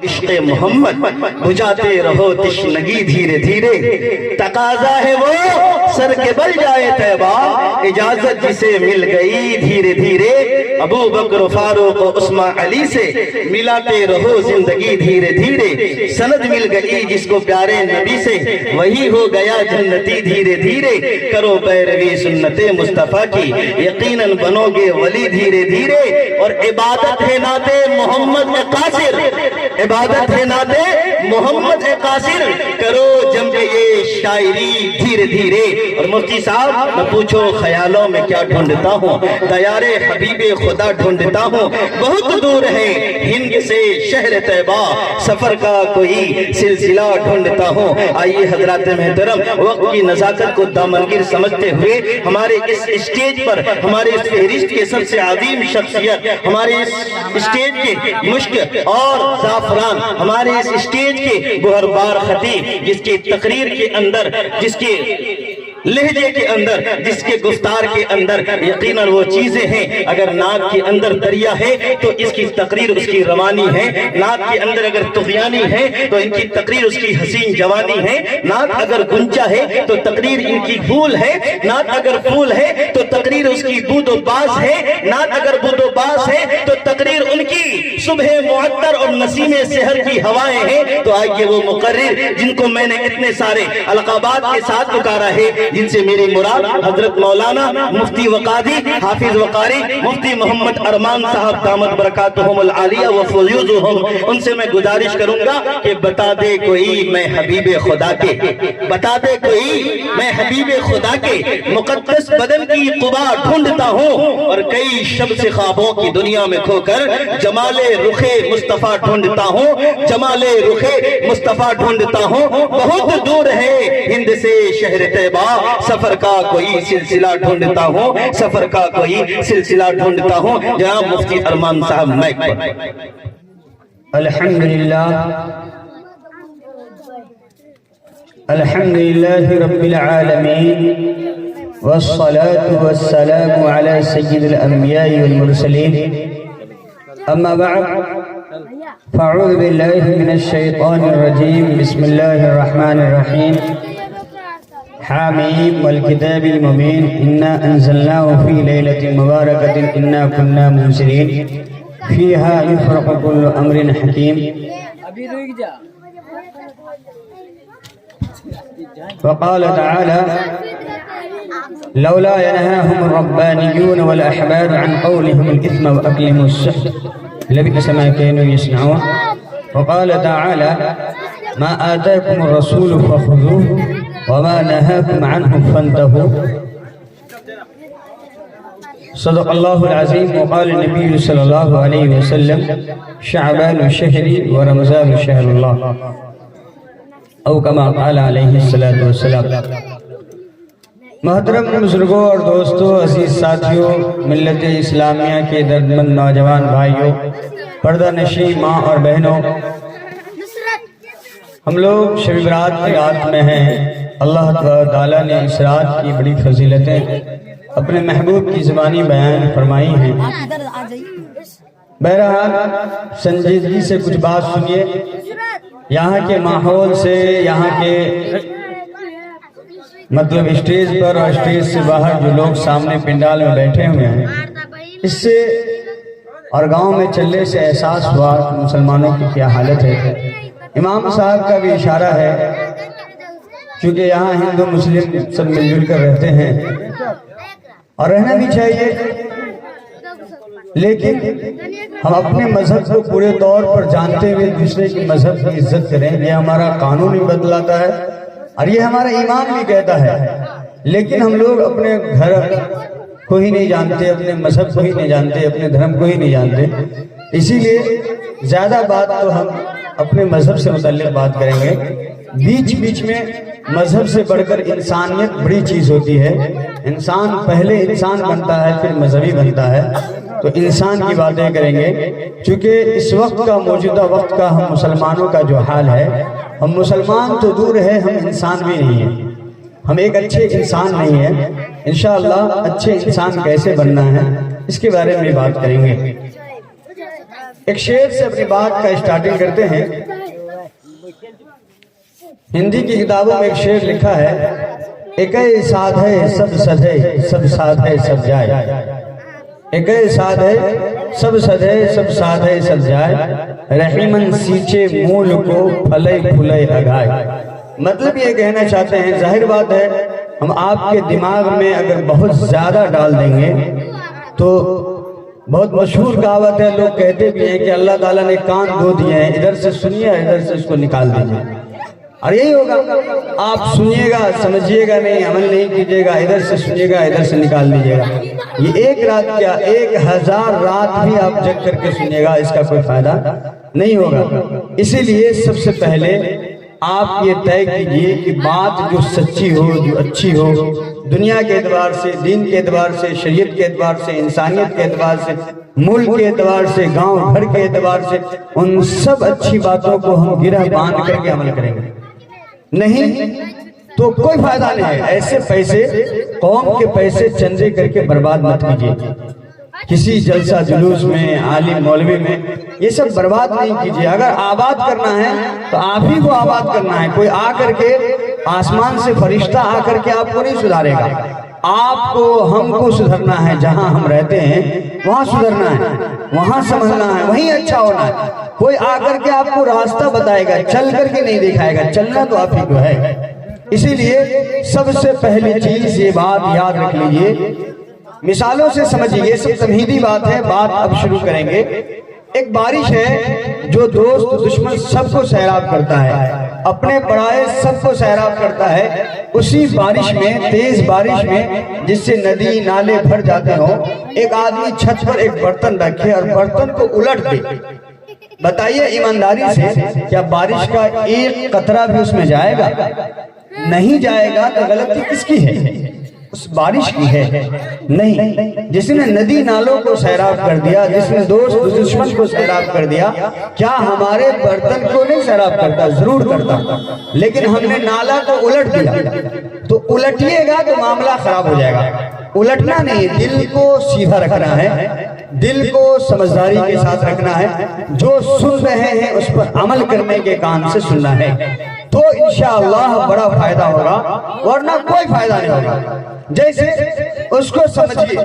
عشق محمد بجھاتے رہو تشنگی دھیرے دھیرے تقاضا ہے وہ سر کے بل جائے طیبہ اجازت جسے مل گئی دھیرے دھیرے ابو بکر فاروق و عثمان علی سے ملاتے رہو زندگی دھیرے دھیرے سند مل گئی جس کو پیارے نبی سے وہی ہو گیا جنتی دھیرے دھیرے کرو پیروی سنت مصطفیٰ کی یقیناً بنو گے ولی دھیرے دھیرے اور عبادت ہے نعت محمد قاصر عبادت ہے نعت محمد قاصر کرو جم کے یہ شاعری دھیرے دھیرے اور مفتی صاحب میں پوچھو خیالوں میں کیا ڈھونڈتا ہوں دیار حبیب خدا ڈھونڈتا ہوں بہت دور ہے ہند سے شہر طیبہ سفر کا کوئی سلسلہ ڈھونڈتا ہوں آئیے حضرات محترم وقت کی نزاکت کو دامنگیر سمجھتے ہوئے ہمارے اس اسٹیج پر ہمارے اس فہرست کے سب سے عظیم شخصیت ہمارے اس اسٹیج کے مشک اور زعفران ہمارے اس اسٹیج کے گوہربار خطیب جس کی تقریر کے اندر جس کے لہجے کے اندر جس کے گفتار کے اندر یقیناً وہ چیزیں ہیں اگر نعت کے اندر دریا ہے تو اس کی تقریر اس کی روانی ہے نعت کے اندر اگر طغیانی ہے تو ان کی تقریر اس کی حسین جوانی ہے نعت اگر گنچا ہے تو تقریر ان کی پھول ہے نعت اگر پھول ہے تو تقریر اس کی بود و باس ہے نعت اگر بود و باس ہے تو تقریر ان کی صبح معطر اور نسیم سحر کی ہوائیں ہیں تو آئیے وہ مقرر جن کو میں نے اتنے سارے القابات کے ساتھ پکارا ہے جن سے میری مراد حضرت مولانا مفتی وقادی حافظ وقاری مفتی محمد ارمان صاحب دامت برکاتہم العالیہ و فیوزہم ان سے میں گزارش کروں گا کہ بتا دے کوئی میں حبیب خدا کے بتا دے کوئی میں حبیب خدا کے مقدس بدن کی قبا ڈھونڈتا ہوں اور کئی شب سے خوابوں کی دنیا میں کھو کر جمال رخ مصطفیٰ ڈھونڈتا ہوں جمال رخ مصطفیٰ ڈھونڈتا ہوں بہت دور ہے ہند سے شہر طیبہ سفر کا کوئی سلسلہ ڈھونڈتا ہوں سفر کا کوئی سلسلہ ڈھونڈتا ہوں جناب مفتی ارمان صاحب مائک پر الحمدللہ رب العالمین والصلاة والسلام على سید الانبیاء والمرسلین اما بعد فاعوذ باللہ من الشیطان الرجیم بسم اللہ الرحمن الرحیم حامیم والکتاب المبین انا انزلناه فی لیلۃ مبارکۃ انا کنا منذرین فیہا یفرق کل امر حکیم وقال تعالی لولا ينهاهم الربانيون والأحبار عن قولهم الإثم وأكلهم السحت لبئس ما كانوا يصنعون وقال تعالى ما آتاكم الرسول فخذوه وما نهاكم عنه فانتهوا صدق الله العظيم وقال النبي صلى الله عليه وسلم شعبان شهري ورمضان شهر الله او كما قال عليه الصلاة والسلام محترم بزرگوں اور دوستوں عزیز ساتھیوں ملت اسلامیہ کے دردمند نوجوان بھائیوں پردہ نشین ماں اور بہنوں ہم لوگ شب برات کی رات میں ہیں اللہ تعالیٰ نے اس رات کی بڑی فضیلتیں اپنے محبوب کی زبانی بیان فرمائی ہیں بہرحال سنجیدگی سے کچھ بات سنیے یہاں کے ماحول سے یہاں کے مطلب اسٹیج پر اور اسٹیج سے باہر جو لوگ سامنے پنڈال میں بیٹھے ہوئے ہیں اس سے اور گاؤں میں چلنے سے احساس ہوا کہ مسلمانوں کی کیا حالت ہے امام صاحب کا بھی اشارہ ہے کیونکہ یہاں ہندو مسلم سب مل جل کر رہتے ہیں اور رہنا بھی چاہیے لیکن ہم اپنے مذہب کو پورے طور پر جانتے ہوئے دوسرے کے مذہب کی عزت کریں یہ ہمارا قانون بھی بتلاتا ہے اور یہ ہمارا ایمان بھی کہتا ہے لیکن ہم لوگ اپنے گھر کو ہی نہیں جانتے اپنے مذہب کو ہی نہیں جانتے اپنے دھرم کو ہی نہیں جانتے اسی لیے زیادہ بات تو ہم اپنے مذہب سے متعلق بات کریں گے بیچ بیچ میں مذہب سے بڑھ کر انسانیت بڑی چیز ہوتی ہے انسان پہلے انسان بنتا ہے پھر مذہبی بنتا ہے تو انسان کی باتیں کریں گے چونکہ اس وقت کا موجودہ وقت کا ہم مسلمانوں کا جو حال ہے ہم مسلمان تو دور ہے ہم انسان بھی نہیں ہیں ہم ایک اچھے انسان نہیں ہیں انشاءاللہ اچھے انسان کیسے بننا ہے اس کے بارے میں بات کریں گے ایک شعر سے اپنی بات کا اسٹارٹنگ کرتے ہیں. ہندی کی کتابوں میں ایک شعر لکھا ہے، ایک ساتھ ہے سب سدھے سب ساتھ ہے سب جائے، ایک ساتھ ہے سب سدھے سب ساتھ ہے سب جائے، رحیمن سیچے مول کو پھلے پھلے اگائے. مطلب یہ کہنا چاہتے ہیں، ظاہر بات ہے ہم آپ کے دماغ میں اگر بہت زیادہ ڈال دیں گے تو بہت مشہور کہاوت ہے، لوگ کہتے بھی ہیں کہ اللہ تعالیٰ نے کان دو دیے ہیں، ادھر سے سنیے ادھر سے اس کو نکال دیجیے. اور یہی ہوگا، آپ سنیے گا سمجھیے گا نہیں، عمل نہیں کیجیے گا، ادھر سے سنیے گا ادھر سے نکال دیجیے گا. یہ ایک رات کیا 1000 رات بھی آپ جگ کر کے سنیے گا، اس کا کوئی فائدہ نہیں ہوگا. اسی لیے سب سے پہلے آپ یہ طے کیجئے کہ بات جو سچی ہو، جو اچھی ہو، دنیا کے اعتبار سے، دین کے اعتبار سے، شریعت کے اعتبار سے، انسانیت کے اعتبار سے، ملک کے اعتبار سے، گاؤں گھر کے اعتبار سے، ان سب اچھی باتوں کو ہم گرہ باندھ کر کے عمل کریں گے. نہیں تو کوئی فائدہ نہیں ہے. ایسے پیسے، قوم کے پیسے چندے کر کے برباد مت کیجیے. کسی جلسہ جلوس میں، عالم مولوی میں یہ سب برباد نہیں کیجیے. اگر آباد کرنا ہے تو آپ ہی کو آباد کرنا ہے. کوئی آ کر کے آسمان سے فرشتہ آ کر کے آپ کو نہیں سدھارے گا. آپ کو، ہم کو سدھرنا ہے. جہاں ہم رہتے ہیں وہاں سدھرنا ہے، وہاں سمجھنا ہے، وہیں اچھا ہونا ہے. کوئی آ کر کے آپ کو راستہ بتائے گا، چل کر کے نہیں دکھائے گا. چلنا تو آپ ہی کو ہے. اسی لیے سب سے پہلی چیز یہ بات یاد رکھ لیجئے، مثالوں سے سمجھیے. یہ سب تمہیدی بات ہے. بات اب شروع کریں گے. ایک بارش ہے جو دوست دشمن سب کو سیراب کرتا ہے، اپنے پرائے سب کو سیراب کرتا ہے. اسی بارش میں، تیز بارش میں جس سے ندی نالے بھر جاتے ہوں، ایک آدمی چھت پر ایک برتن رکھے اور برتن کو الٹ دے. بتائیے ایمانداری سے، کیا بارش کا ایک قطرہ بھی اس میں جائے گا؟ نہیں جائے گا. تو غلطی کس کی ہے؟ اس بارش کی ہے. نہیں، جس نے ندی نالوں کو سیراب کر دیا، جس نے دوست دشمن کو سیراب کر دیا، کیا ہمارے برتن کو نہیں سیراب کرتا؟ ضرور کرتا. لیکن ہم نے نالا کو الٹ دیا. تو الٹیے گا تو معاملہ خراب ہو جائے گا. الٹنا نہیں، دل کو سیدھا رکھنا ہے، دل کو سمجھداری کے ساتھ رکھنا ہے. جو سن رہے ہیں اس پر عمل کرنے کے کان سے سننا ہے، تو انشاءاللہ بڑا فائدہ ہوگا، ورنہ کوئی فائدہ نہیں ہوگا. جیسے اس کو سمجھیے،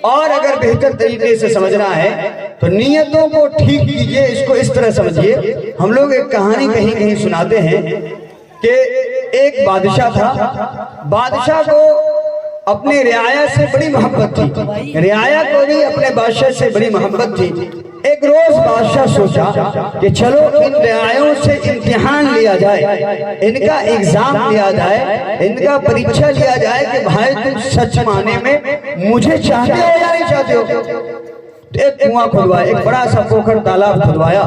اور اگر بہتر طریقے سے سمجھنا ہے تو نیتوں کو ٹھیک کیجئے. اس کو اس طرح سمجھیے. ہم لوگ ایک کہانی کہیں کہیں سناتے ہیں کہ ایک بادشاہ تھا. بادشاہ کو اپنے رعایا سے بڑی محبت تھی، رعایا کو بھی اپنے بادشاہ سے بڑی محبت تھی. ایک روز بادشاہ سوچا کہ چلو ان رعایوں سے امتحان لیا جائے، ان کا ایگزام لیا جائے، ان کا پریچھا لیا جائے کہ بھائی تم سچ معنی میں مجھے چاہتے ہو یا نہیں چاہتے ہو. ایک کنواں کھدوایا، ایک بڑا سا پوکھر تالاب کھدوایا،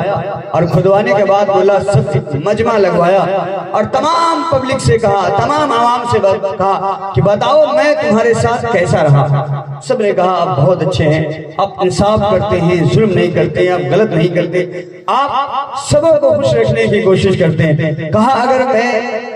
اور کھدوانے کے بعد بولا سب مجمع لگوایا اور تمام پبلک سے کہا، تمام عوام سے کہا کہ بتاؤ میں تمہارے ساتھ کیسا رہا. سب نے کہا آپ بہت اچھے ہیں، آپ انصاف کرتے ہیں، ظلم نہیں کرتے، آپ غلط نہیں کرتے، آپ سبوں کو خوش رکھنے کی کوشش کرتے ہیں. کہا اگر میں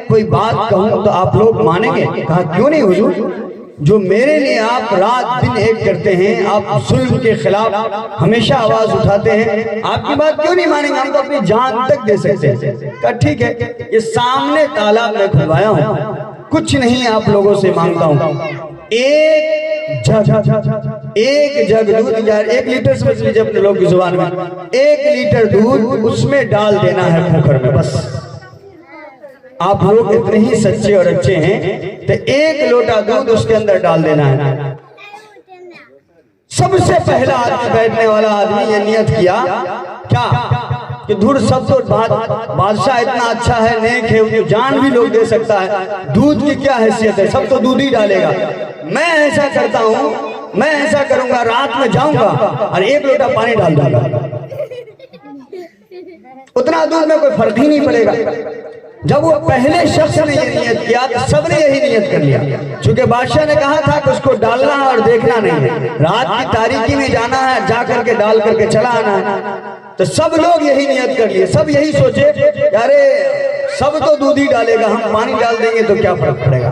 کوئی بات کہوں تو آپ لوگ مانیں گے؟ کہا کیوں نہیں حضور، جو میرے لیے آپ رات دن ایک کرتے ہیں، آپ ظلم کے خلاف ہمیشہ آواز اٹھاتے ہیں، آپ کی بات کیوں نہیں مانیں گے؟ ہم تو اپنی جان تک دے سکتے ہیں. کہا ٹھیک ہے، یہ سامنے تالاب میں کھدوایا ہوں، کچھ نہیں آپ لوگوں سے مانگتا ہوں. ایک جگ دودھ، 1 لیٹر سمجھ لیجیے اپنے لوگ کی زبان میں، 1 لیٹر دودھ اس میں ڈال دینا ہے پوکھر میں. بس آپ لوگ اتنے ہی سچے اور اچھے ہیں تو 1 لوٹا دودھ اس کے اندر ڈال دینا ہے. سب سے پہلا آدمی، بیٹھنے والا آدمی یہ نیت کیا کیا کہ دھر سب تو بادشاہ اتنا اچھا ہے، نیک ہے، جان بھی لوگ دے سکتا ہے، دودھ کی کیا حیثیت ہے، سب تو دودھ ہی ڈالے گا. میں ایسا کرتا ہوں، میں ایسا کروں گا، رات میں جاؤں گا اور 1 لوٹا پانی ڈال دوں گا، اتنا دودھ میں کوئی فرق ہی نہیں پڑے گا. جب وہ پہلے شخص نے یہ نیت کیا تو سب نے یہی نیت کر لیا. چونکہ بادشاہ نے کہا تھا کہ اس کو ڈالنا اور دیکھنا نہیں ہے، رات کی تاریکی میں جانا ہے، جا کر کے ڈال کر کے چلا آنا ہے. تو سب لوگ یہی نیت کر لیے، سب یہی سوچے ارے سب تو دودھ ہی ڈالے گا، ہم پانی ڈال دیں گے تو کیا فرق پڑے گا.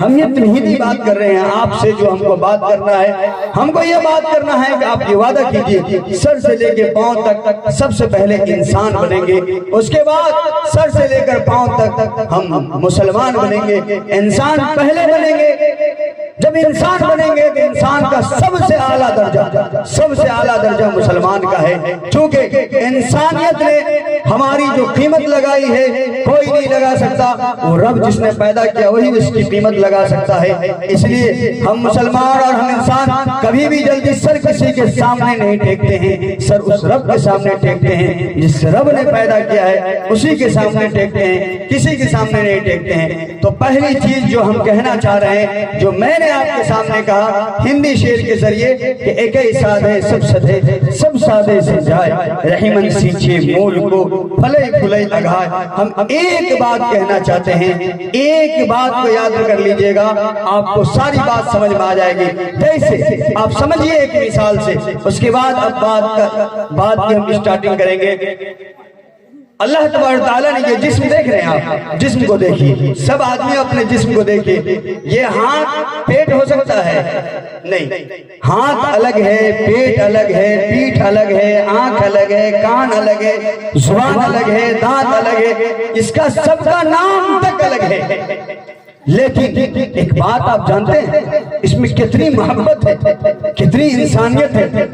ہم یہ تمہیدی بات کر رہے ہیں آپ سے جو ہم کو بات کرنا ہے، ہم کو یہ بات کرنا ہے کہ آپ یہ وعدہ کیجئے سر سے لے کے پاؤں تک سب سے پہلے انسان بنیں گے، اس کے بعد سر سے لے کر پاؤں تک ہم مسلمان بنیں گے۔ انسان پہلے بنیں گے، جب انسان بنیں گے تو انسان کا سب سے اعلیٰ درجہ مسلمان کا ہے، چونکہ انسانیت نے ہماری جو قیمت لگائی ہے کوئی نہیں لگا سکتا، وہ رب جس نے پیدا کیا وہی اس کی قیمت لگا سکتا ہے۔ اس لیے ہم مسلمان اور ہم انسان کبھی بھی جلدی سر کسی کے سامنے نہیں ٹیکتے ہیں، سر اس رب کے سامنے ٹیکتے ہیں جس رب نے پیدا کیا ہے، اسی کے سامنے ٹیکتے ہیں، کسی کے سامنے نہیں ٹیکتے ہیں۔ تو پہلی چیز جو ہم کہنا چاہ رہے ہیں، جو میں نے آپ کے سامنے کہا ہندی شعر کے ذریعے کہ ایک ہی سادے سب سادے سے جائے، رحمن سیچھے مول کو پھلے پھلے اگائے۔ ہم ایک بات کہنا چاہتے ہیں، ایک بات کو یاد کر لیجئے گا، آپ کو ساری بات سمجھ میں آ جائے گی۔ جیسے آپ سمجھیے ایک مثال سے، اس کے بعد اب بات کی ہم اسٹارٹنگ کریں گے۔ اللہ تبارک تعالیٰ نے یہ جسم دیکھ رہے ہیں، آپ جسم کو دیکھیے، سب آدمی اپنے جسم کو دیکھیے۔ یہ ہاتھ پیٹ ہو سکتا ہے؟ نہیں، ہاتھ الگ ہے، پیٹ الگ ہے، پیٹھ الگ ہے، آنکھ الگ ہے، کان الگ ہے، زبان الگ ہے، دانت الگ ہے، اس کا سب کا نام تک الگ ہے۔ لیکن ایک بات آپ جانتے ہیں، اس میں کتنی محبت ہے، کتنی انسانیت ہے،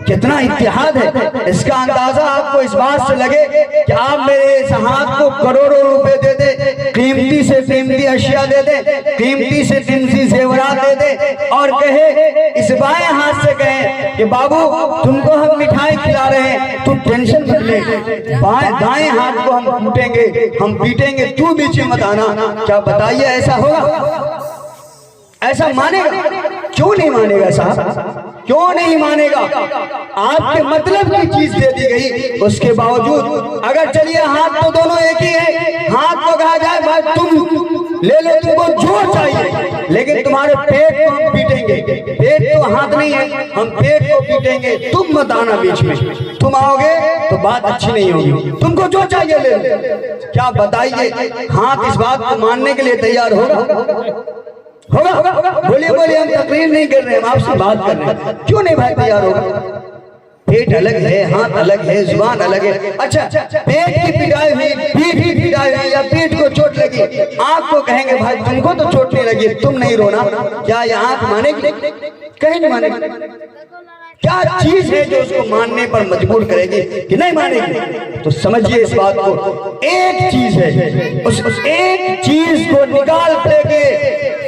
کتنا اتحاد ہے۔ اس کا اندازہ آپ کو اس بات سے لگے کہ آپ میرے اس ہاتھ کو کروڑوں روپے دے دیں، قیمتی سے قیمتی اشیاء دے دیں، قیمتی سے قیمتی زیورات دے دیں، اور کہے اس بائیں ہاتھ سے کہیں کہ بابو تم کو ہم مٹھائی کھلا رہے ہیں، تو ٹینشن مت لے، دائیں ہاتھ کو ہم کوٹیں گے، ہم پیٹیں گے، تو بیچے مت آنا۔ کیا بتائیے ایسا ہوگا؟ ایسا مانے گا؟ کیوں نہیں مانے گا صاحب؟ کیوں نہیں مانے گا؟ آپ کے مطلب کی چیز دے دی گئی، اس کے باوجود اگر چلیے ہاتھ تو دونوں ایک ہی ہے، ہاتھ کو کہا جائے بھائی تم لے لو، تم کو جو چاہیے، لیکن تمہارے پیٹ کو ہم پیٹیں گے، پیٹ تو ہاتھ نہیں ہے، ہم پیٹ کو پیٹیں گے، تم مت آنا بیچ میں، تم آؤ گے تو بات اچھی نہیں ہوگی، تم کو جو چاہیے لے لو۔ کیا بتائیے ہاتھ اس بات کو ماننے کے لیے تیار ہوگا؟ بولیے بولیے، ہم تقریر نہیں کر رہے ہیں، ہم آپ سے بات کر رہے ہیں، کیوں نہیں بھائی تیار ہوگا؟ پیٹ الگ ہے، ہاتھ الگ ہے، زبان الگ ہے۔ اچھا پیٹ کی پٹائی ہوئی، پیٹ کی پٹائی ہوئی، یا پیٹ کو چوٹ لگی، آنکھ کو کہیں گے بھائی تم کو تو چوٹ نہیں لگی، تم نہیں رونا، کیا یہ آنکھ مانے گی؟ کہیں نہیں مانے گی۔ کیا چیز ہے جو اس کو ماننے پر مجبور کرے گی کہ نہیں مانے گی؟ تو سمجھیے اس بات کو، ایک چیز ہے، اس ایک چیز کو نکال دے گے،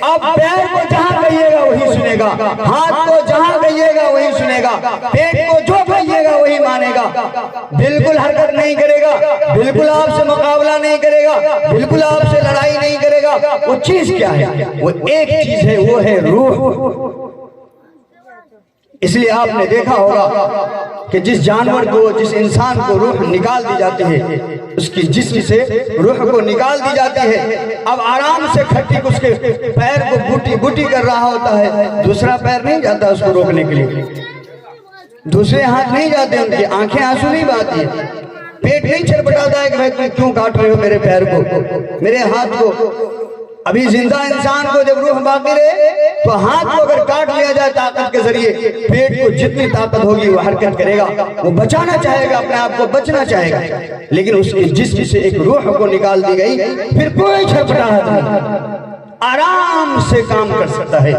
اب پیر کو جہاں کہیے گا وہی سنے گا، ہاتھ کو جہاں کہیے گا وہی سنے گا، پیٹ کو جو کہیے گا وہی مانے گا، بالکل حرکت نہیں کرے گا، بالکل آپ سے مقابلہ نہیں کرے گا، بالکل آپ سے لڑائی نہیں کرے گا۔ وہ چیز کیا ہے؟ وہ ایک چیز ہے، وہ ہے روح۔ اس لیے آپ نے دیکھا ہوگا کہ جس جانور کو، جس انسان کو روح نکال دی جاتی ہے، اس کی جسم سے روح کو نکال دی جاتی ہے، اب آرام سے کھٹی اس کے پیر کو بوٹی بوٹی کر رہا ہوتا ہے، دوسرا پیر نہیں جاتا اس کو روکنے کے لیے، دوسرے ہاتھ نہیں جاتے، ان کی آنکھیں آنسو نہیں بہاتی ہے، پیٹ نہیں چھٹپٹاتا ہے کہ بھائی تم کیوں کاٹ رہے ہو میرے پیر کو، میرے ہاتھ کو۔ ابھی زندہ انسان کو جب روح باقی رہے تو ہاتھ کو اگر کاٹ لیا جائے طاقت کے ذریعے، پیٹ کو جتنی طاقت ہوگی وہ حرکت کرے گا، وہ بچانا چاہے گا، اپنے آپ کو بچنا چاہے گا، لیکن اس کے جسم سے ایک روح کو نکال دی گئی، پھر کوئی چھٹپٹاہٹ نہیں، آرام سے کام کر سکتا ہے۔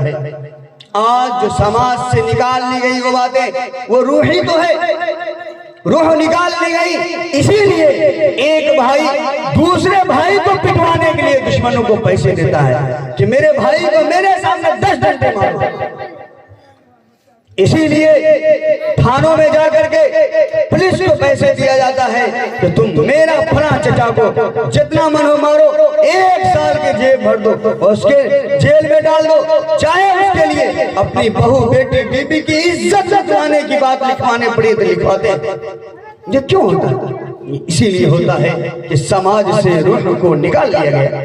آج جو سماج سے نکال لی گئی وہ باتیں، وہ روح ہی تو ہے، روح نکال لی گئی۔ اسی لیے ایک بھائی دوسرے بھائی کو پٹوانے کے لیے دشمنوں کو پیسے دیتا ہے کہ میرے بھائی کو میرے سامنے 10 ڈنڈے مارو۔ اسی لیے تھانوں میں جا کر کے پولیس کو پیسے دیا جاتا ہے کہ تم میرا فلاں چچا کو جتنا من ہو مارو، 1 سال کے جیب بھر دو، اس کے جیل میں ڈال دو، چاہے اس کے لیے اپنی بہو بیٹی بیوی کی عزت لکھوانے کی بات لکھوانے پڑی تو لکھواتے ہیں۔ یہ کیوں ہوتا ہے؟ اسی لیے ہوتا ہے کہ سماج سے روح کو نکال لیا گیا۔